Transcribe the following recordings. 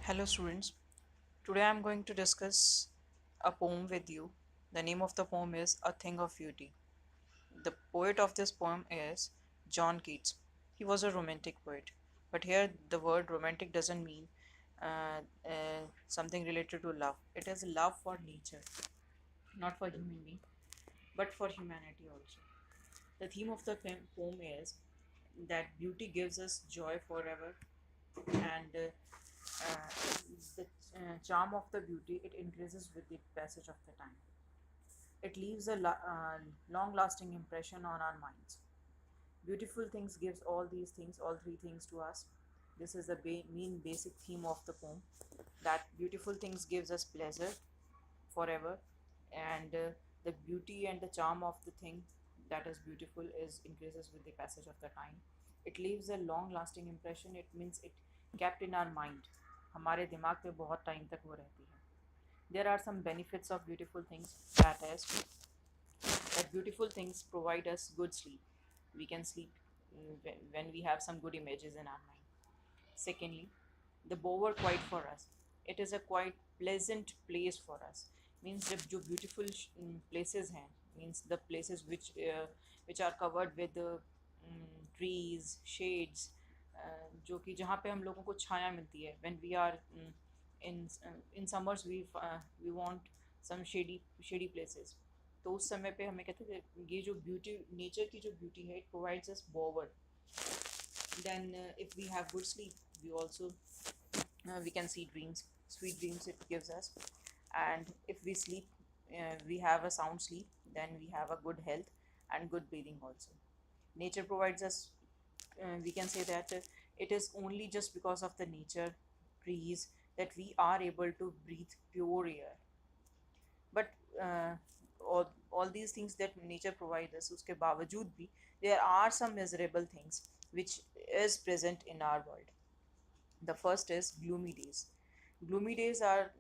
Hello, students. Today I am going to discuss a poem with you. The name of the poem is A Thing of Beauty. The poet of this poem is John Keats. He was a romantic poet. But here, the word romantic doesn't mean something related to love. It is love for nature, not for human being, but for humanity also. The theme of the poem is that beauty gives us joy forever, and the charm of the beauty it increases with the passage of the time. It leaves a long lasting impression on our minds. Beautiful things gives all these things, all three things to us. This is the main basic theme of the poem, that beautiful things gives us pleasure forever, and the beauty and the charm of the thing that is beautiful is increases with the passage of the time. It leaves a long lasting impression. It means it kept in our mind, हमारे दिमाग पे बहुत time तक वो रहती है. There are some benefits of beautiful things, that is that beautiful things provide us good sleep. We can sleep when we have some good images in our mind. Secondly, the bower quiet for us. It is a quite pleasant place for us. Means जब जो beautiful places हैं, means the places which are covered with trees, shades, जो कि जहाँ पे हम लोगों को छाया मिलती है. When we are in summers we want some shady places. तो उस समय पे हमें कहते हैं ये जो ब्यूटी नेचर की जो ब्यूटी है, it provides us bower. Then if we have good sleep, we also we can see dreams, sweet dreams it gives us. And if we sleep, we have a sound sleep, then we have a good health and good breathing also. Nature provides us, we can say that it is only just because of the nature, trees, that we are able to breathe pure air. But all these things that nature provides us, uske बावजूद भी there are some miserable things which is present in our world. The first is gloomy days. Gloomy days are,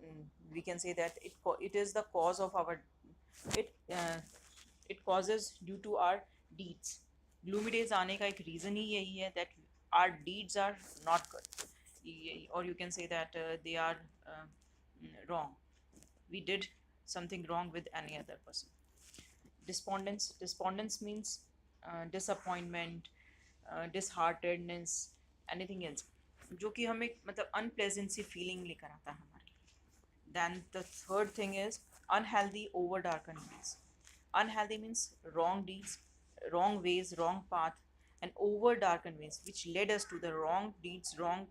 we can say that it is the cause of our it it causes due to our deeds. Gloomy days आने का एक reason ही यही है that our deeds are not good, or you can say that they are wrong. We did something wrong with any other person. Despondence means disappointment, disheartedness, anything else जो कि हमें मतलब unpleasant सी feeling लेकर आता है हमारे लिए. Then the third thing is unhealthy over darkened ways. Unhealthy means wrong deeds, wrong ways, wrong path, and over darkened ways, which led us to the wrong deeds, wrong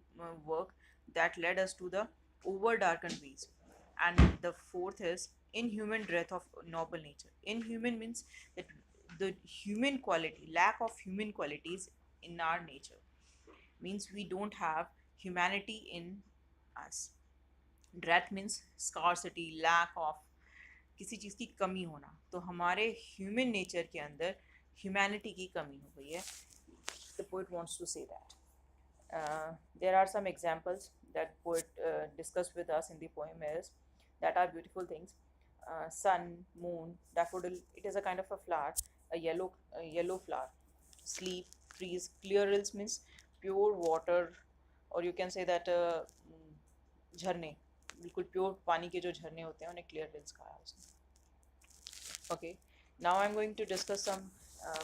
work that led us to the over darkened ways. And the fourth is inhuman death of noble nature. Inhuman means that the human quality, lack of human qualities in our nature, means we don't have humanity in us. Death means scarcity, lack of किसी चीज़ की कमी होना. तो हमारे human nature के अंदर humanity की कमी हो गई है. The poet wants to say that. There are some examples that poet discussed with us in the poem is that are beautiful things. Sun, moon, daffodil. It is a kind of a flower, a yellow flower. Sleep, trees, clear rills means pure water, और you can say that झरने, बिल्कुल pure पानी के जो झरने होते हैं उन्हें क्लियर रिल्स कहा है उसने. Okay, now I'm going to discuss some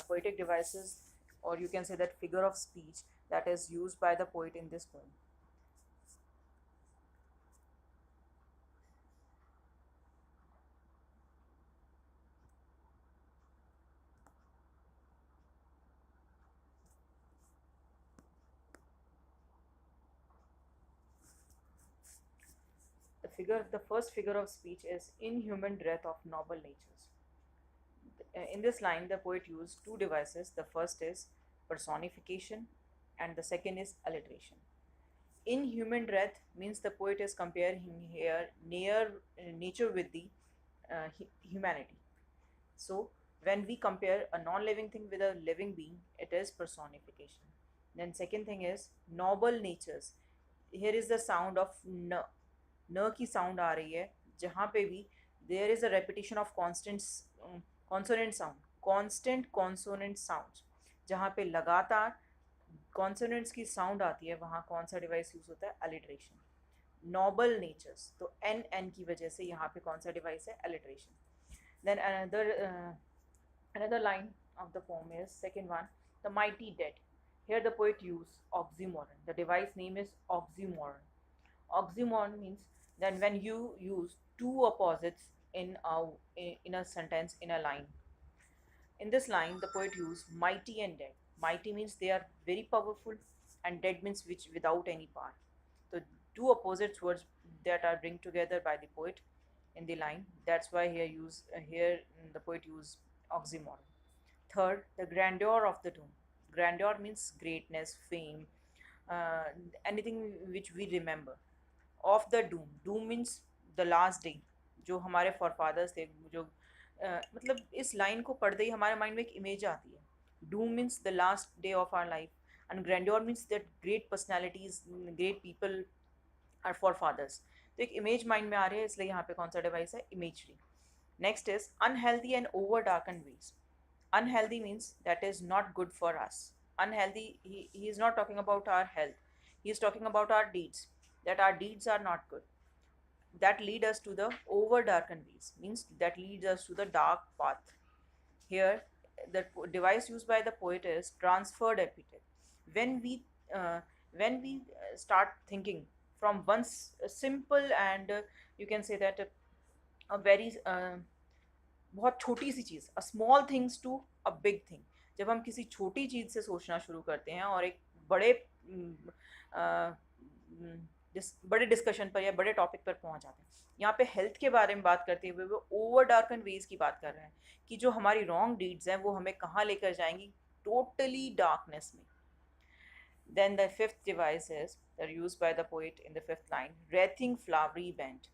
poetic devices, or you can say that figure of speech that is used by the poet in this poem. The first figure of speech is inhuman death of noble natures. In this line, the poet used two devices. The first is personification, and the second is alliteration. Inhuman death means the poet is comparing here near nature with the humanity. So, when we compare a non-living thing with a living being, it is personification. Then, second thing is noble natures. Here is the sound of n. न की sound आ रही है जहाँ पे भी there is a repetition of constant consonant sound, constant consonant sound. जहाँ पे लगातार कॉन्सोनेंट्स की साउंड आती है वहाँ कौन सा डिवाइस यूज़ होता है? अलिट्रेशन. नॉबल नेचर्स, तो एन की वजह से यहाँ पे कौन सा डिवाइस है, alliteration. Then another line of the poem is second one, the mighty dead. Here the poet used oxymoron. The device name is oxymoron. Oxymoron means that when you use two opposites in a sentence, in a line. In this line, the poet used mighty and dead. Mighty means they are very powerful, and dead means which without any power. So two opposite words that are bring together by the poet in the line. That's why here the poet used oxymoron. Third, the grandeur of the tomb. Grandeur means greatness, fame, uh, anything which we remember. Of the doom means the last day. जो हमारे forefathers थे, जो मतलब इस line को पढ़ते ही हमारे mind में एक इमेज आती है. Doom means the last day of our life, and grandeur means that great personalities, great people are forefathers. तो एक इमेज माइंड में आ रही है, इसलिए यहाँ पे कौन सा डिवाइस है, imagery. Next is unhealthy and over darkened ways. Unhealthy means that is not good for us. Unhealthy, he is not talking about our health, he is talking about our deeds, that our deeds are not good, that lead us to the over darkened ways, means that leads us to the dark path. Here the device used by the poet is transferred epithet. When we uh, when we uh, start thinking from simple and you can say that a very बहुत छोटी सी चीज़, a small things to a big thing. जब हम किसी छोटी चीज़ से सोचना शुरू करते हैं और एक बड़े बड़े डिस्कशन पर या बड़े टॉपिक पर पहुंच जाते हैं. यहाँ पे हेल्थ के बारे में बात करते हुए वो ओवर डार्कन वेज की बात कर रहे हैं कि जो हमारी रॉन्ग डीड्स हैं वो हमें कहाँ लेकर जाएंगी, टोटली डार्कनेस में. Then the fifth device is used by the poet in the fifth line, wreathing flowery band.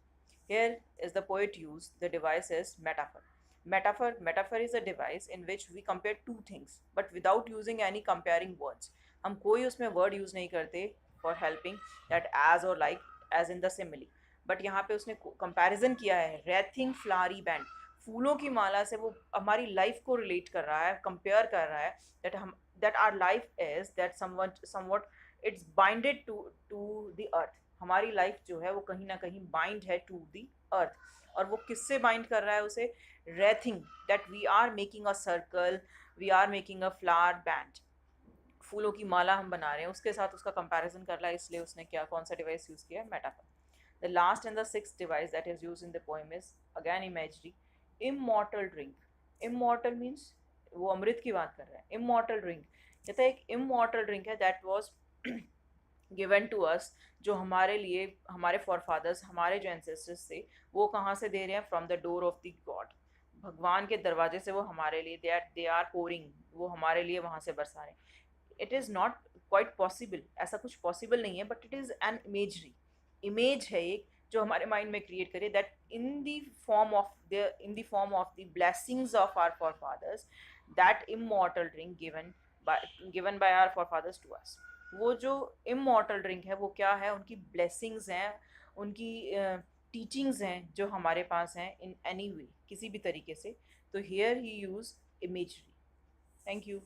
Here is the poet used, the device is metaphor. Metaphor is a device in which we compare two things, but without using any comparing words. हम कोई उसमें word use नहीं करते for helping, that as or like, as in the simile. But यहाँ पे उसने comparison किया है, wreathing flowery band. फूलों की माला से वो हमारी लाइफ को रिलेट कर रहा है, कंपेयर कर रहा है, that our life is that somewhat it's binded to the earth. हमारी लाइफ जो है वो कहीं ना कहीं बाइंड है टू द अर्थ. और वो किससे बाइंड कर रहा है उसे, wreathing, that we are making a circle, we are making a flower band. फूलों की माला हम बना रहे हैं, उसके साथ उसका कंपैरिजन कर रहा है, इसलिए उसने क्या कौन सा डिवाइस यूज़ किया है, metaphor. The last and the sixth device that is use in the poem is again imagery, immortal drink. Immortal means वो अमृत की बात कर रहा है. इमॉर्टल ड्रिंक कहता है एक इमॉर्टल ड्रिंक है that was given to us, जो हमारे लिए हमारे फॉरफादर्स, हमारे जो एंसेस्टर्स थे, वो कहाँ से दे रहे हैं, from the door of the God. भगवान के दरवाजे से वो हमारे लिए दे आर पोरिंग, वो हमारे लिए वहाँ से बरसा रहे हैं. It is not quite possible, ऐसा कुछ पॉसिबल नहीं है, but it is an imagery. Image है एक जो हमारे माइंड में क्रिएट करे, that in the form of the blessings of our forefathers, that immortal drink given by our forefathers to us. वो जो इमॉर्टल ड्रिंक है वो क्या है, उनकी ब्लेसिंग्स हैं, उनकी टीचिंग्स हैं जो हमारे पास हैं इन एनी वे, किसी भी तरीके से. तो here he use imagery. Thank you.